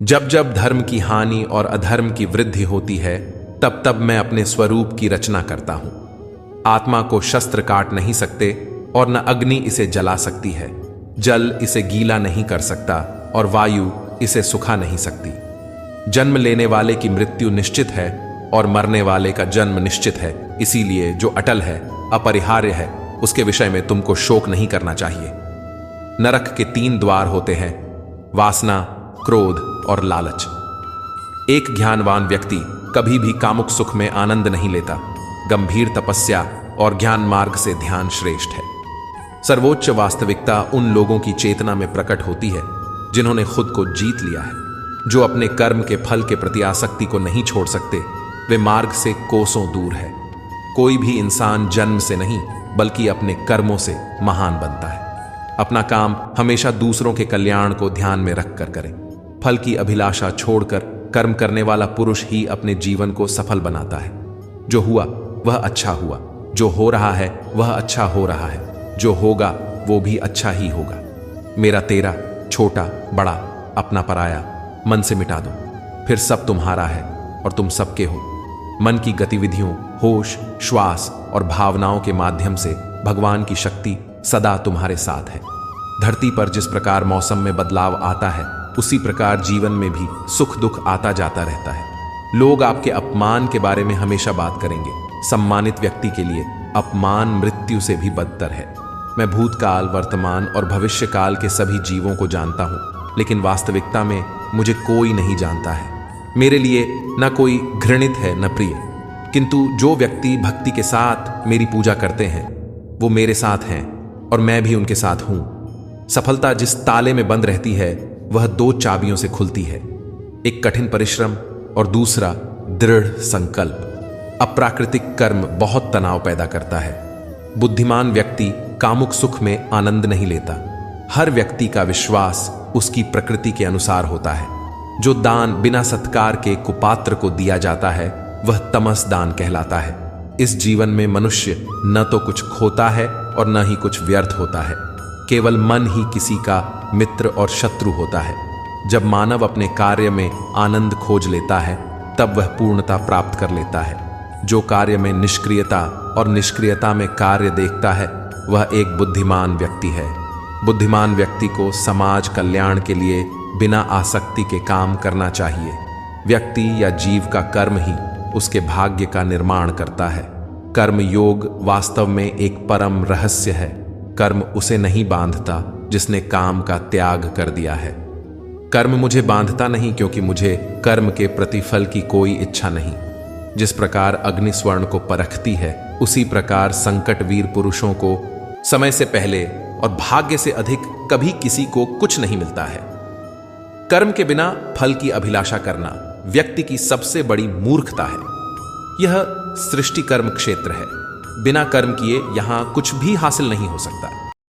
जब जब धर्म की हानि और अधर्म की वृद्धि होती है, तब तब मैं अपने स्वरूप की रचना करता हूं। आत्मा को शस्त्र काट नहीं सकते और न अग्नि इसे जला सकती है। जल इसे गीला नहीं कर सकता और वायु इसे सुखा नहीं सकती। जन्म लेने वाले की मृत्यु निश्चित है और मरने वाले का जन्म निश्चित है। इसीलिए जो अटल है, अपरिहार्य है, उसके विषय में तुमको शोक नहीं करना चाहिए। नरक के 3 द्वार होते हैं: वासना, क्रोध और लालच। एक ज्ञानवान व्यक्ति कभी भी कामुक सुख में आनंद नहीं लेता। गंभीर तपस्या और ज्ञान मार्ग से ध्यान श्रेष्ठ है। सर्वोच्च वास्तविकता उन लोगों की चेतना में प्रकट होती है जिन्होंने खुद को जीत लिया है। जो अपने कर्म के फल के प्रति आसक्ति को नहीं छोड़ सकते, वे मार्ग से कोसों दूर है। कोई भी इंसान जन्म से नहीं बल्कि अपने कर्मों से महान बनता है। अपना काम हमेशा दूसरों के कल्याण को ध्यान में रखकर करें। फल की अभिलाषा छोड़कर कर्म करने वाला पुरुष ही अपने जीवन को सफल बनाता है। जो हुआ वह अच्छा हुआ, जो हो रहा है वह अच्छा हो रहा है, जो होगा वो भी अच्छा ही होगा। मेरा तेरा, छोटा बड़ा, अपना पराया मन से मिटा दो, फिर सब तुम्हारा है और तुम सबके हो। मन की गतिविधियों, होश, श्वास और भावनाओं के माध्यम से भगवान की शक्ति सदा तुम्हारे साथ है। धरती पर जिस प्रकार मौसम में बदलाव आता है, उसी प्रकार जीवन में भी सुख दुख आता जाता रहता है। लोग आपके अपमान के बारे में हमेशा बात करेंगे। सम्मानित व्यक्ति के लिए अपमान मृत्यु से भी बदतर है। मैं भूतकाल, वर्तमान और भविष्य काल के सभी जीवों को जानता हूं, लेकिन वास्तविकता में मुझे कोई नहीं जानता है। मेरे लिए न कोई घृणित है न प्रिय, किंतु जो व्यक्ति भक्ति के साथ मेरी पूजा करते हैं वो मेरे साथ हैं और मैं भी उनके साथ हूं। सफलता जिस ताले में बंद रहती है वह 2 चाबियों से खुलती है, एक कठिन परिश्रम और दूसरा दृढ़ संकल्प। अप्राकृतिक कर्म बहुत तनाव पैदा करता है। बुद्धिमान व्यक्ति कामुक सुख में आनंद नहीं लेता। हर व्यक्ति का विश्वास उसकी प्रकृति के अनुसार होता है। जो दान बिना सत्कार के कुपात्र को दिया जाता है वह तमस दान कहलाता है। इस जीवन में मनुष्य न तो कुछ खोता है और न ही कुछ व्यर्थ होता है। केवल मन ही किसी का मित्र और शत्रु होता है। जब मानव अपने कार्य में आनंद खोज लेता है, तब वह पूर्णता प्राप्त कर लेता है। जो कार्य में निष्क्रियता और निष्क्रियता में कार्य देखता है, वह एक बुद्धिमान व्यक्ति है। बुद्धिमान व्यक्ति को समाज कल्याण के लिए बिना आसक्ति के काम करना चाहिए। व्यक्ति या जीव का कर्म ही उसके भाग्य का निर्माण करता है। कर्म योग वास्तव में एक परम रहस्य है। कर्म उसे नहीं बांधता जिसने काम का त्याग कर दिया है। कर्म मुझे बांधता नहीं क्योंकि मुझे कर्म के प्रतिफल की कोई इच्छा नहीं। जिस प्रकार अग्नि स्वर्ण को परखती है, उसी प्रकार संकट वीर पुरुषों को समय से पहले और भाग्य से अधिक कभी किसी को कुछ नहीं मिलता है। कर्म के बिना फल की अभिलाषा करना व्यक्ति की सबसे बड़ी मूर्खता है। यह सृष्टि कर्म क्षेत्र है। बिना कर्म किए यहां कुछ भी हासिल नहीं हो सकता।